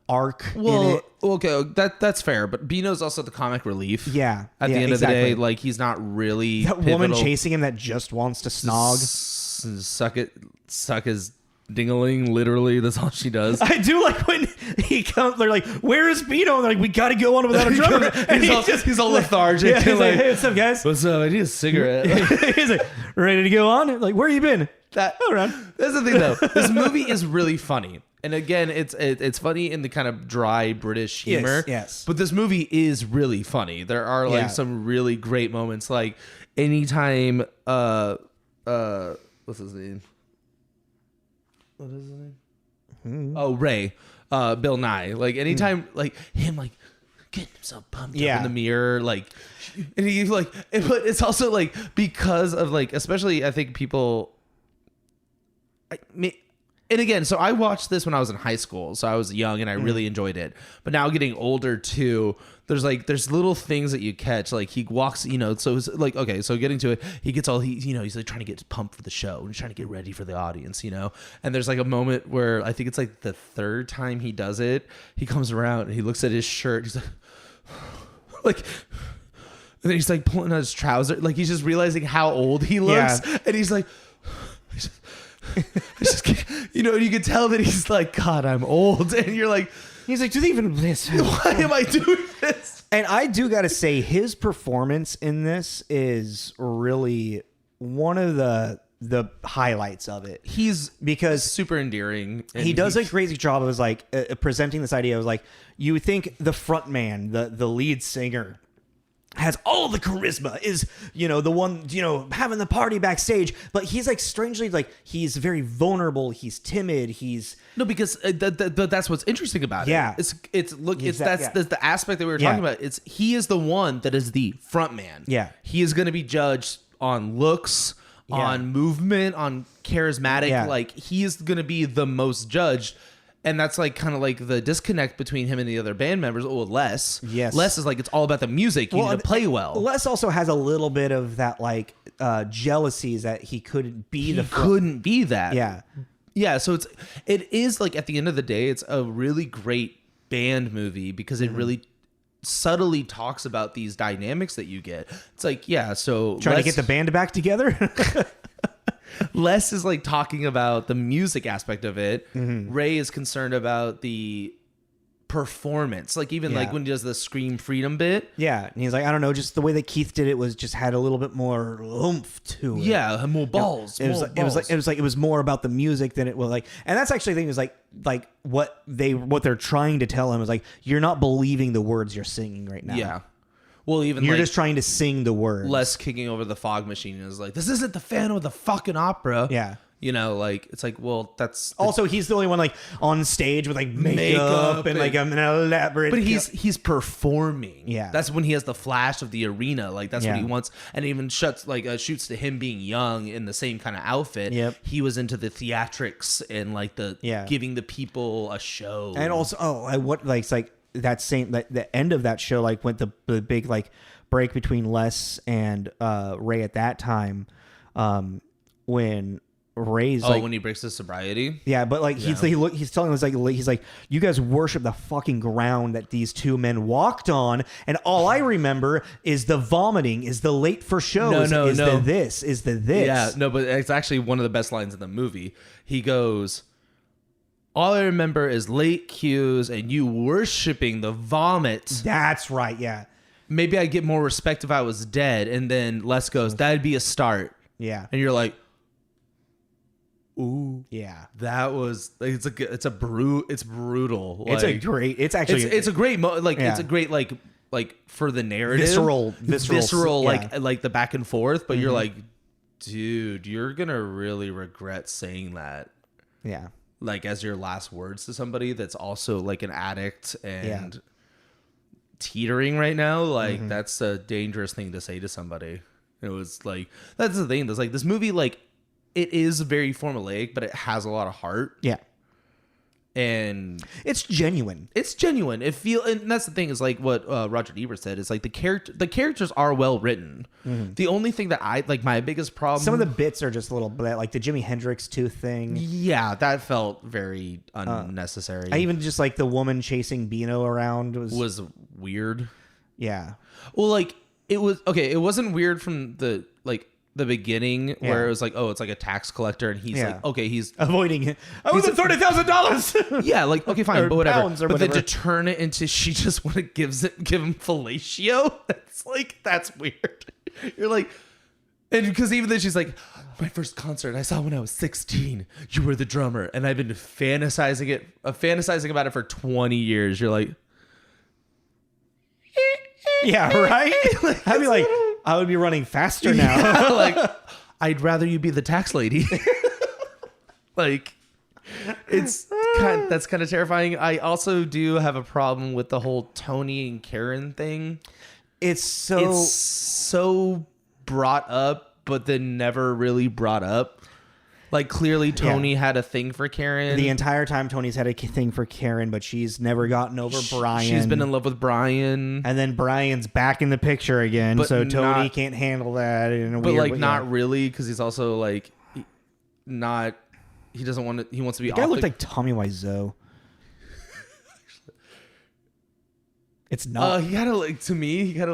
arc in it. Okay, that's fair. But Beano's also the comic relief. Yeah, At the end exactly. of the day, like he's not really That woman chasing him that just wants to snog. Suck his dingaling. Literally, that's all she does. I do like when he comes. They're like, "Where is Beano?" And they're like, "We got to go on without a drummer." And he's all lethargic. Yeah, he's like, "Hey, what's up, guys?" What's up? I need a cigarette. He's like, "Ready to go on?" Like, "Where you been?" Around. That's the thing, though. This movie is really funny, and again, it's funny in the kind of dry British humor. Yes. But this movie is really funny. There are like some really great moments. Like anytime, what's his name? What is his name? Oh, Ray. Bill Nye. Like anytime, like him, like getting himself pumped up in the mirror, like, and he like, but it's also like because of like, especially I think people. And again, so I watched this when I was in high school, so I was young and I really enjoyed it. But now getting older too, there's little things that you catch. Like he walks, so it's like, okay, so getting to it, he gets all he's like trying to get pumped for the show and he's trying to get ready for the audience, And there's like a moment where I think it's like the third time he does it, he comes around and he looks at his shirt, he's like, and then he's like pulling out his trouser, like he's just realizing how old he looks, and he's like. You can tell that he's like, God, I'm old, and you're like, he's like, do they even this? Why am I doing this? And I do got to say, his performance in this is really one of the highlights of it. Because super endearing. He does a crazy job of like presenting this idea. Of like, you would think the front man, the lead singer, has all the charisma, is the one having the party backstage, but he's like strangely like he's very vulnerable, he's timid, he's because that's what's interesting about it. That's the aspect that we were talking about. It's he is the one that is the front man. He is going to be judged on looks, on movement, on charismatic. Like he is going to be the most judged. And that's like kind of like the disconnect between him and the other band members. Oh, Les. Yes. Les is like, it's all about the music. You need to play well. Les also has a little bit of that like jealousies that he couldn't be couldn't be that. Yeah. Yeah. So it is like at the end of the day, it's a really great band movie because it really subtly talks about these dynamics that you get. It's like, so trying to get the band back together. Les is like talking about the music aspect of it. Ray is concerned about the performance, like even like when he does the Scream Freedom bit. And he's like, I don't know, just the way that Keith did it was just had a little bit more oomph to it. More balls. It was more about the music than it was like, and that's actually the thing is like what they're trying to tell him is like, you're not believing the words you're singing right now. Well, even you're like, just trying to sing the words. Les kicking over the fog machine is like, this isn't the Phantom of the fucking Opera. Like it's like, well, that's also he's the only one like on stage with like makeup and like an elaborate. But he's performing. Yeah, that's when he has the flash of the arena. Like that's what he wants, and even shoots to him being young in the same kind of outfit. He was into the theatrics and like the giving the people a show. And also, it's like that same the end of that show, like went the big like break between Les and Ray at that time, when Ray's Oh, like, when he breaks his sobriety. yeah, but like he's telling us like he's like, you guys worship the fucking ground that these two men walked on, and all I remember is the vomiting, is the late for shows, No. the this. Yeah, no, but it's actually one of the best lines in the movie. He goes, all I remember is late cues and you worshiping the vomit. That's right. Yeah. Maybe I'd get more respect if I was dead. And then Les goes, that'd be a start. Yeah. And you're like, ooh, Yeah. that was like, it's brutal. Like, It's a great. It's actually. it's a great Yeah. it's a great like for the narrative, visceral. like the back and forth. But you're like, dude, you're gonna really regret saying that. Yeah. Like as your last words to somebody that's also like an addict and teetering right now. Like that's a dangerous thing to say to somebody. It was like, that's the thing. That's like this movie, like it is very formulaic, but it has a lot of heart. Yeah. And It's genuine. it's genuine. And that's the thing is like what Roger Ebert said is like the characters are well written. The only thing that I like, my biggest problem, Some of the bits are just a little bit like the Jimi Hendrix tooth thing. yeah, that felt very unnecessary. I even just like the woman chasing Beano around was weird. yeah. Well, like it was okay. It wasn't weird from the beginning where it was like, oh, it's like a tax collector, and he's like, okay, he's avoiding it. I was at $30,000. yeah, like okay, fine, Or but whatever. pounds or But then whatever. to turn it into she just want to give him fellatio. That's weird. You're like, and because even then she's like, my first concert I saw when I was 16. You were the drummer, and I've been fantasizing about it for 20 years. You're like, Yeah, right? I'd be like, I would be running faster now. like, I'd rather you be the tax lady. Like, that's kind of terrifying. I also do have a problem with the whole Tony and Karen thing. It's so brought up, but then never really brought up. Like, clearly Tony had a thing for Karen. the entire time Tony's had a thing for Karen, but she's never gotten over Brian. She's been in love with Brian. And then Brian's back in the picture again, But so Tony not- can't handle that in a But, weird like, way. not really, because he's also, like, not... He doesn't want to... He wants to be... The guy looked like Tommy Wiseau. It's not. he kind of like... To me, he kind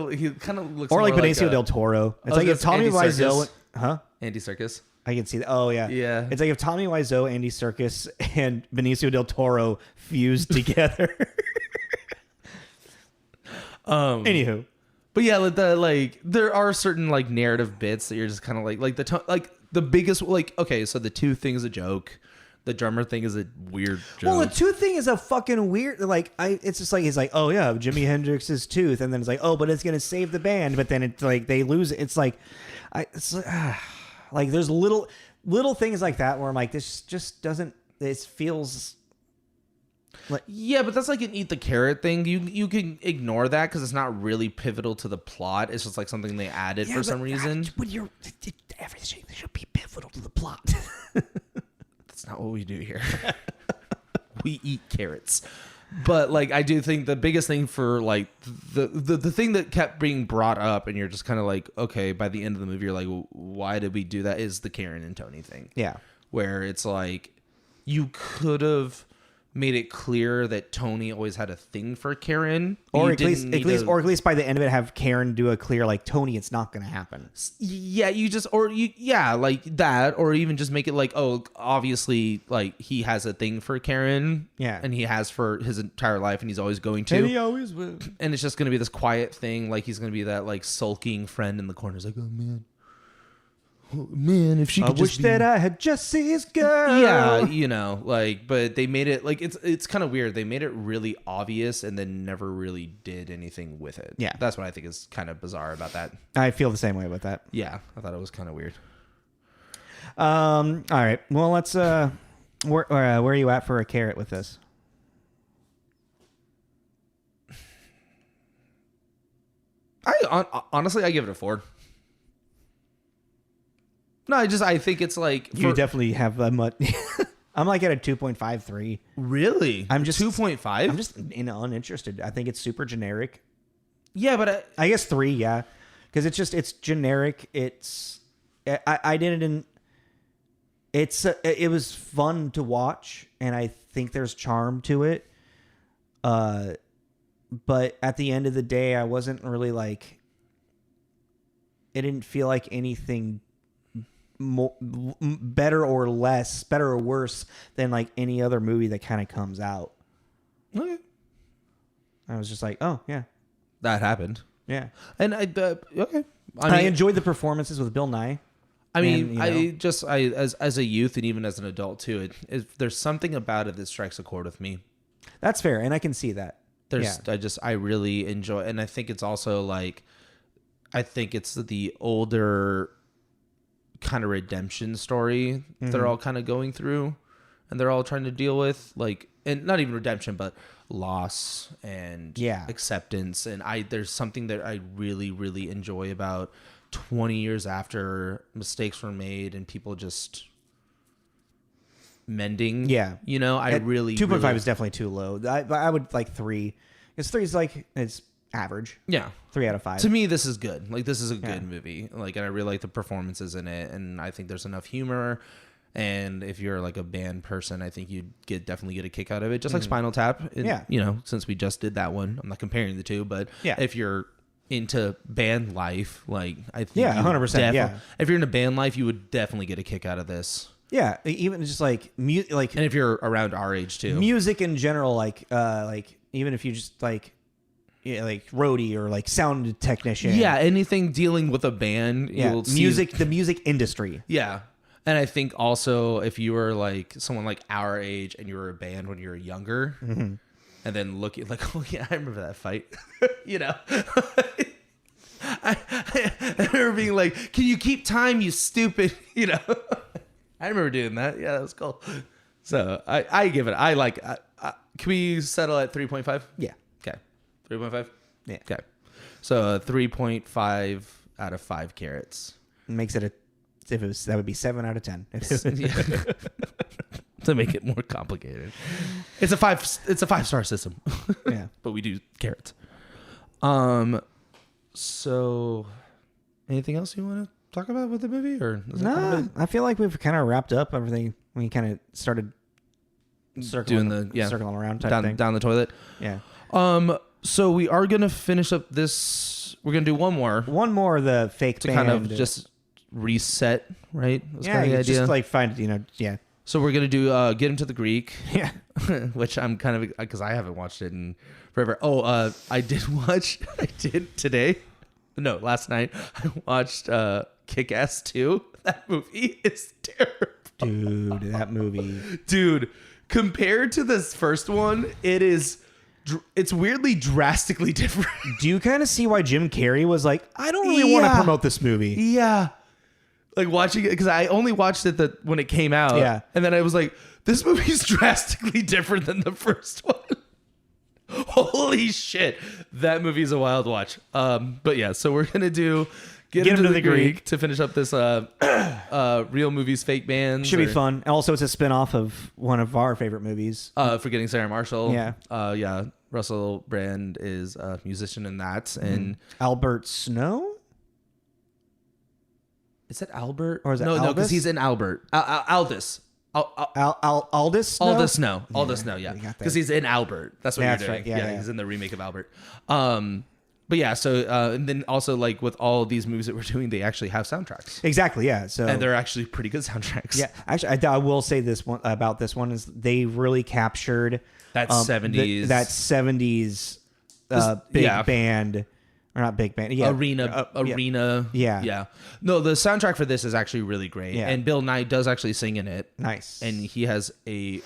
of looks or like more Benicio del Toro. It's Oh, like if that's Tommy Andy Wiseau... Serkis. Huh? Andy Serkis. I can see that. Oh, yeah. Yeah. It's like if Tommy Wiseau, Andy Serkis, and Benicio del Toro fused together. Anywho. But yeah, like there are certain like narrative bits that you're just kind of like the biggest, like, okay, so the two thing's a joke. The drummer thing is a weird joke. Well, the tooth thing is a fucking weird. Like, it's just like he's like, oh yeah, Jimi Hendrix's tooth, and then it's like, oh, but it's gonna save the band. But then it's like they lose it. It's like, like there's little things like that where I'm like, this just doesn't. This feels like yeah, but that's like an eat the carrot thing. You can ignore that because it's not really pivotal to the plot. It's just like something they added for some reason. When everything should be pivotal to the plot. That's not what we do here. We eat carrots. But like I do think the biggest thing for like the thing that kept being brought up, and you're just kind of like, okay, by the end of the movie you're like, why did we do that, is the Karen and Tony thing. Yeah. Where it's like you could have made it clear that Tony always had a thing for Karen, Or at least by the end of it, have Karen do a clear like, Tony, it's not going to happen. Yeah, like that, or even just make it like, oh, obviously, like he has a thing for Karen, Yeah. and he has for his entire life, and he's always going to, And he always will. and it's just going to be this quiet thing, like he's going to be that like sulking friend in the corner, like, oh man, if she could I wish that I had Jesse's girl. yeah, you know, like, but they made it like it's kind of weird. They made it really obvious and then never really did anything with it. Yeah. That's what I think is kind of bizarre about that. I feel the same way about that. Yeah, I thought it was kind of weird. All right. Well, let's. Where are you at for a carrot with this? Honestly, I give it a 4. No, I think it's like You definitely have a much. I'm like at a 2.53. Really. I'm just 2.5. I'm just uninterested. I think it's super generic. Yeah, but I guess 3. Yeah, because it's generic. I didn't. It was fun to watch, and I think there's charm to it. But at the end of the day, I wasn't really like. It didn't feel like anything better or worse than like any other movie that kind of comes out. Okay. I was just like, oh yeah, that happened. Yeah, and okay. I enjoyed the performances with Bill Nighy. I mean, as a youth and even as an adult too, there's something about it that strikes a chord with me. That's fair, and I can see that. I really enjoy, and I think it's also like, I think it's the older kind of redemption story they're all kind of going through, and they're all trying to deal with, like, and not even redemption, but loss and acceptance. And there's something that I really, really enjoy about 20 years after mistakes were made and people just mending. Yeah. You know, I really 2.5 is definitely too low. I would like 3. Because 3 is like, it's average. Yeah. 3 out of 5. To me, this is good. Like, this is a good movie. Like, and I really like the performances in it, and I think there's enough humor. And if you're like a band person, I think you'd definitely get a kick out of it. Just like Spinal Tap. And, you know, since we just did that one, I'm not comparing the two, but if you're into band life, like, I think 100%. If you're into band life, you would definitely get a kick out of this. Yeah, even just like and if you're around our age too, music in general, like even if you just like roadie or like sound technician, anything dealing with a band, you'll the music industry, And I think also if you were like someone like our age and you were a band when you were younger, and then looking like, oh yeah, I remember that fight, you know. I remember being like, "Can you keep time, you stupid?" You know. I remember doing that. Yeah, that was cool. So I give it. I like. Can we settle at 3.5? Yeah. Okay. 3.5. Yeah. Okay. So 3.5 out of 5 carrots makes it that would be 7 out of 10. To make it more complicated, it's a 5-star system. Yeah, but we do carrots. So, anything else you want to talk about with the movie, or I feel like we've kind of wrapped up everything. We kind of started circling around type thing. Down the toilet. Yeah. So we are gonna finish up this. We're gonna do one more of the fake to band. kind of just reset, right? That's kind of the idea. Just like find yeah. So we're gonna do Get Him to the Greek. Yeah. Which I'm kind of, because I haven't watched it in forever. I did today. No, last night I watched Kick-Ass 2. That movie is terrible. Dude, that movie. Dude, compared to this first one, it's weirdly drastically different. Do you kind of see why Jim Carrey was like, I don't really want to promote this movie? Yeah. Like watching it, because I only watched it when it came out. Yeah. And then I was like, this movie's drastically different than the first one. Holy shit. That movie's a wild watch. But yeah, so we're going to do Get Him to the Greek to finish up this Real Movies Fake Bands. Should be fun. Also, it's a spinoff of one of our favorite movies. Forgetting Sarah Marshall. Yeah. Russell Brand is a musician in that. And Albert Snow? Is it Albert? Or is it No, Albus? because he's in Albert. Aldous. Aldous Snow? Aldous Snow. Aldous Snow, yeah. Because he's in Albert. That's what you're doing. Right. Yeah, he's in the remake of Albert. But yeah, so and then also like with all of these movies that we're doing, they actually have soundtracks. Exactly, yeah. So and they're actually pretty good soundtracks. Yeah, actually, I will say this one about this one is they really captured that 70s big band. Or not big band. Yeah. Arena. Yeah. No, the soundtrack for this is actually really great. Yeah. And Bill Nighy does actually sing in it. Nice. And he has a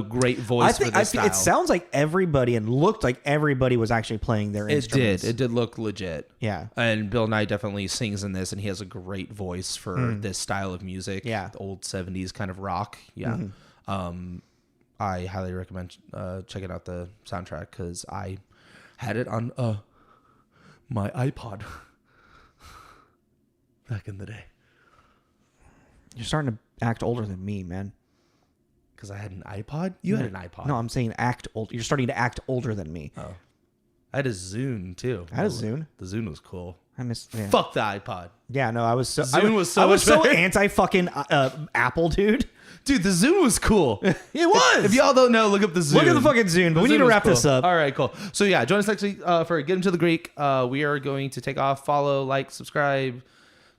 great voice for this style. It sounds like everybody and looked like everybody was actually playing their instruments. It did look legit. Yeah. And Bill Nighy definitely sings in this, and he has a great voice for this style of music. Yeah. The old 70s kind of rock. Yeah. I highly recommend checking out the soundtrack because I had it on my iPod back in the day. You're starting to act older than me, man. Because I had an iPod? You had an iPod. No, I'm saying act old. You're starting to act older than me. Oh. I had a Zune too. I had a Zune. The Zune was cool. I missed. Yeah. Fuck the iPod. Yeah, no, I was so. Zune was so I was much so better. anti fucking Apple, dude. Dude, the Zune was cool. It was. If y'all don't know, look up the Zune. Look at the fucking Zune. But we need to wrap this up. All right, cool. So yeah, join us next week for Get Into the Greek. We are going to take off, follow, like, subscribe,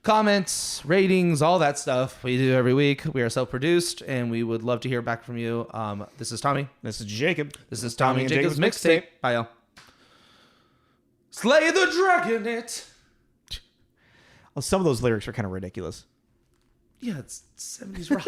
comments, ratings, all that stuff we do every week. We are self-produced, and we would love to hear back from you. This is Tommy. This is Jacob. This is Tommy and Jacob's mixtape. Bye, y'all. Slay the dragon, it. Well, some of those lyrics are kind of ridiculous. Yeah, it's 70s rock.